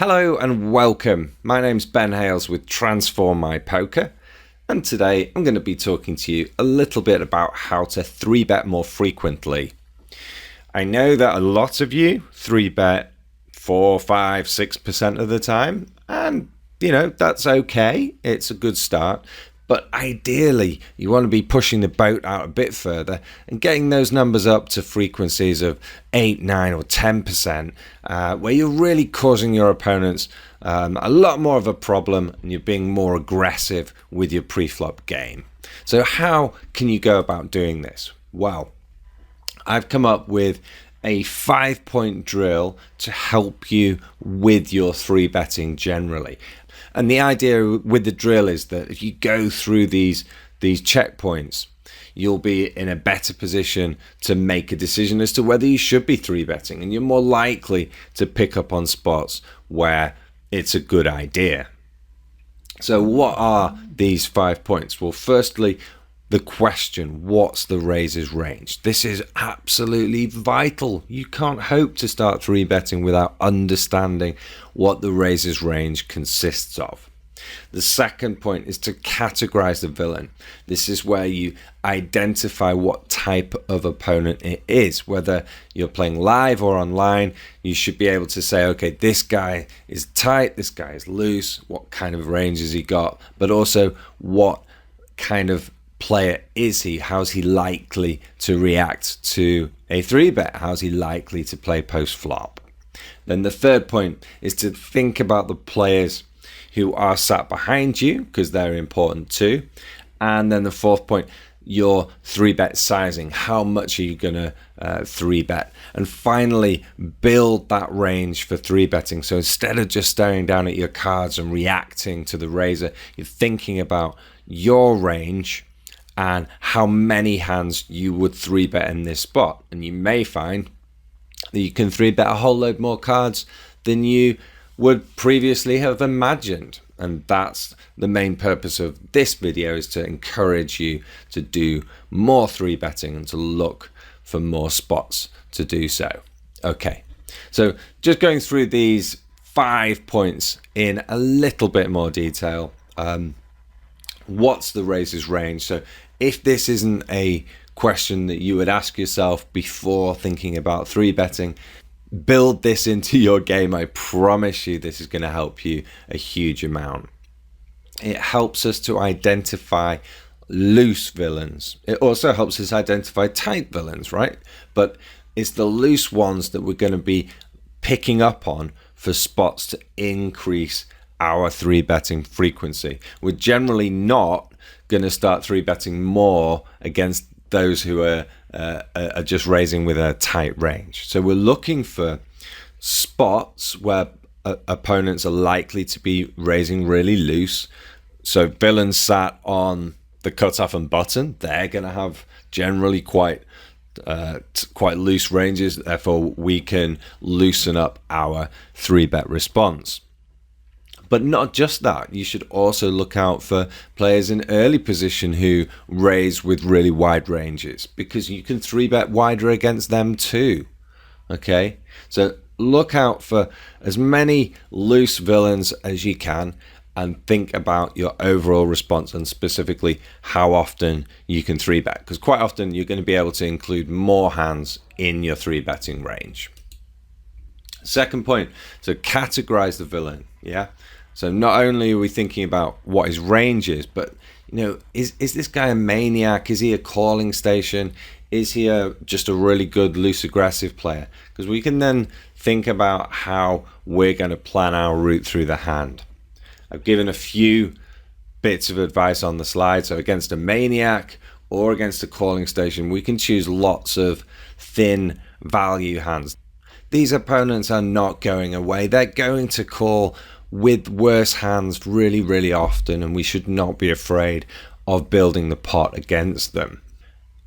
Hello and welcome. My name's Ben Hales with Transform My Poker, and today I'm going to be talking to you a little bit about how to 3-bet more frequently. I know that a lot of you 3-bet 4, 5, 6% of the time, and that's okay. It's a good start. But ideally, you want to be pushing the boat out a bit further and getting those numbers up to frequencies of 8, 9 or 10%, where you're really causing your opponents a lot more of a problem and you're being more aggressive with your pre-flop game. So how can you go about doing this? Well, I've come up with a 5-point drill to help you with your 3-betting generally. And the idea with the drill is that if you go through these checkpoints, you'll be in a better position to make a decision as to whether you should be 3-betting, and you're more likely to pick up on spots where it's a good idea. So what are these 5 points? Well, firstly, the question, what's the raiser's range? This is absolutely vital. You can't hope to start 3-betting without understanding what the raiser's range consists of. The second point is to categorize the villain. This is where you identify what type of opponent it is. Whether you're playing live or online, you should be able to say, okay, this guy is tight, this guy is loose, what kind of range has he got, but also what kind of player is he? How's he likely to react to a 3-bet? How's he likely to play post-flop? Then the third point is to think about the players who are sat behind you, because they're important too. And then the fourth point, your 3-bet sizing. How much are you going to 3-bet? And finally, build that range for 3-betting. So instead of just staring down at your cards and reacting to the raiser, you're thinking about your range and how many hands you would 3-bet in this spot. And you may find that you can 3-bet a whole load more cards than you would previously have imagined. And that's the main purpose of this video, is to encourage you to do more 3-betting and to look for more spots to do so. Okay, so just going through these 5 points in a little bit more detail. What's the raiser's range? So if this isn't a question that you would ask yourself before thinking about 3-betting, build this into your game. I promise you this is going to help you a huge amount. It helps us to identify loose villains. It also helps us identify tight villains, right? But it's the loose ones that we're going to be picking up on for spots to increase our 3-betting frequency. We're generally not going to start 3-betting more against those who are just raising with a tight range. So we're looking for spots where opponents are likely to be raising really loose. So villains sat on the cutoff and button, they're going to have generally quite loose ranges. Therefore, we can loosen up our 3-bet response. But not just that, you should also look out for players in early position who raise with really wide ranges, because you can 3-bet wider against them too. Okay, so look out for as many loose villains as you can and think about your overall response, and specifically how often you can 3-bet, because quite often you're going to be able to include more hands in your 3-betting range. Second point, so categorize the villain. Yeah. So not only are we thinking about what his range is, but is this guy a maniac? Is he a calling station? Is he just a really good loose aggressive player? Because we can then think about how we're going to plan our route through the hand. I've given a few bits of advice on the slide. So against a maniac or against a calling station, we can choose lots of thin value hands. These opponents are not going away. They're going to call with worse hands really, really often, and we should not be afraid of building the pot against them.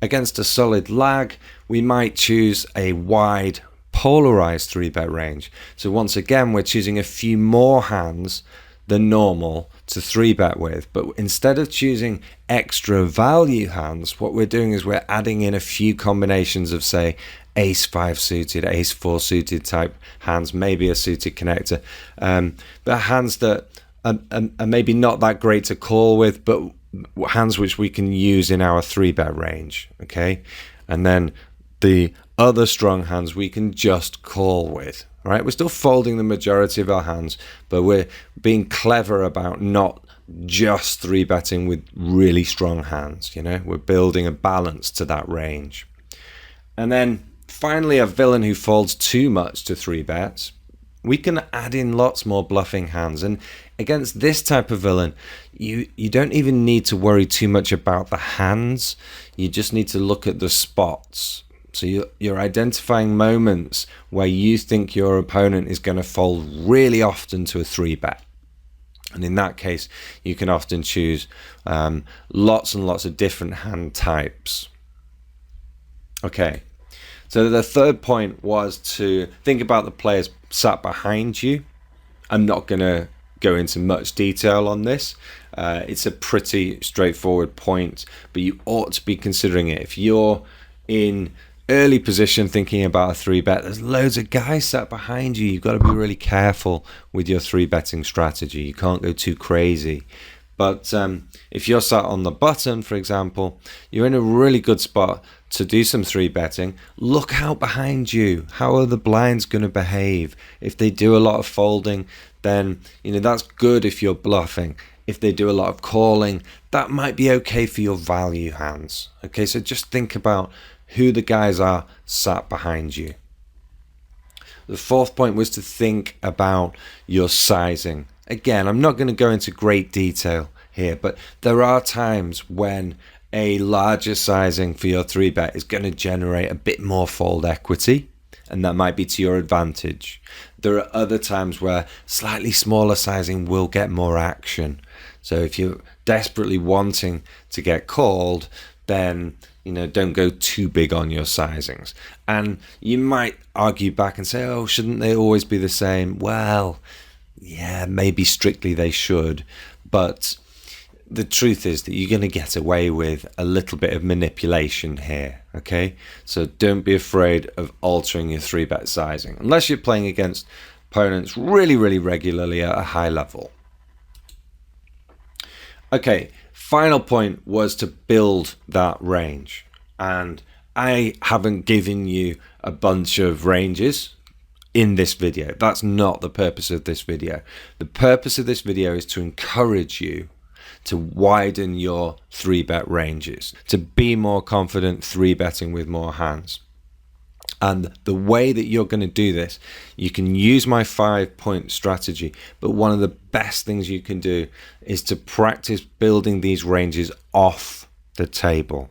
Against a solid lag, we might choose a wide polarized 3-bet range. So once again, we're choosing a few more hands than normal to 3-bet with. But instead of choosing extra value hands, what we're doing is we're adding in a few combinations of, say, ace 5 suited, ace 4 suited type hands, maybe a suited connector, but hands that are maybe not that great to call with, but hands which we can use in our 3-bet range, okay? And then the other strong hands we can just call with, right? We're still folding the majority of our hands, but we're being clever about not just 3-betting with really strong hands, you know? We're building a balance to that range. And then finally, a villain who folds too much to 3-bets. We can add in lots more bluffing hands, and against this type of villain, you don't even need to worry too much about the hands. You just need to look at the spots. So you're identifying moments where you think your opponent is going to fold really often to a 3-bet. And in that case, you can often choose lots and lots of different hand types. Okay, so the third point was to think about the players sat behind you. I'm not going to go into much detail on this. It's a pretty straightforward point, but you ought to be considering it. If you're in early position thinking about a 3-bet, there's loads of guys sat behind you. You've got to be really careful with your 3-betting strategy. You can't go too crazy. But if you're sat on the button, for example, you're in a really good spot to do some 3-betting. Look out behind you. How are the blinds going to behave? If they do a lot of folding, then that's good if you're bluffing. If they do a lot of calling, that might be okay for your value hands. Okay, so just think about who the guys are sat behind you. The fourth point was to think about your sizing. Again, I'm not going to go into great detail here, but there are times when a larger sizing for your 3-bet is going to generate a bit more fold equity, and that might be to your advantage. There are other times where slightly smaller sizing will get more action. So if you're desperately wanting to get called, then don't go too big on your sizings. And you might argue back and say, oh, shouldn't they always be the same? Well, yeah, maybe strictly they should, but the truth is that you're going to get away with a little bit of manipulation here, okay? So don't be afraid of altering your 3-bet sizing, unless you're playing against opponents really, really regularly at a high level. Okay, final point was to build that range. And I haven't given you a bunch of ranges in this video. That's not the purpose of this video. The purpose of this video is to encourage you to widen your 3-bet ranges, to be more confident 3-betting with more hands. And the way that you're going to do this, you can use my 5-point strategy, but one of the best things you can do is to practice building these ranges off the table.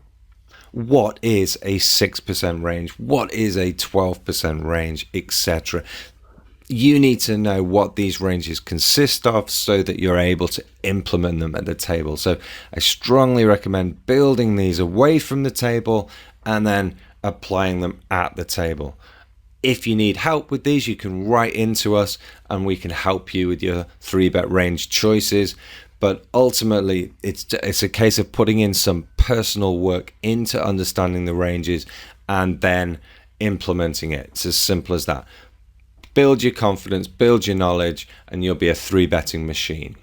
What is a 6% range? What is a 12% range, etc.? You need to know what these ranges consist of so that you're able to implement them at the table. So I strongly recommend building these away from the table and then applying them at the table. If you need help with these, you can write into us and we can help you with your 3-bet range choices. But ultimately, it's a case of putting in some personal work into understanding the ranges and then implementing it. It's as simple as that. Build your confidence, build your knowledge, and you'll be a 3-betting machine.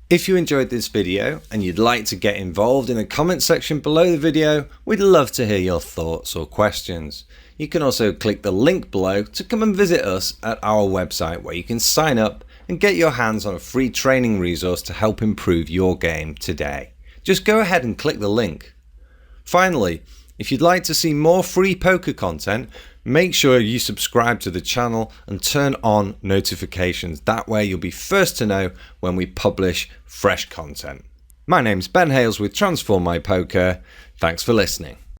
If you enjoyed this video and you'd like to get involved in the comment section below the video, we'd love to hear your thoughts or questions. You can also click the link below to come and visit us at our website, where you can sign up and get your hands on a free training resource to help improve your game today. Just go ahead and click the link. Finally, if you'd like to see more free poker content, make sure you subscribe to the channel and turn on notifications. That way you'll be first to know when we publish fresh content. My name's Ben Hales with Transform My Poker. Thanks for listening.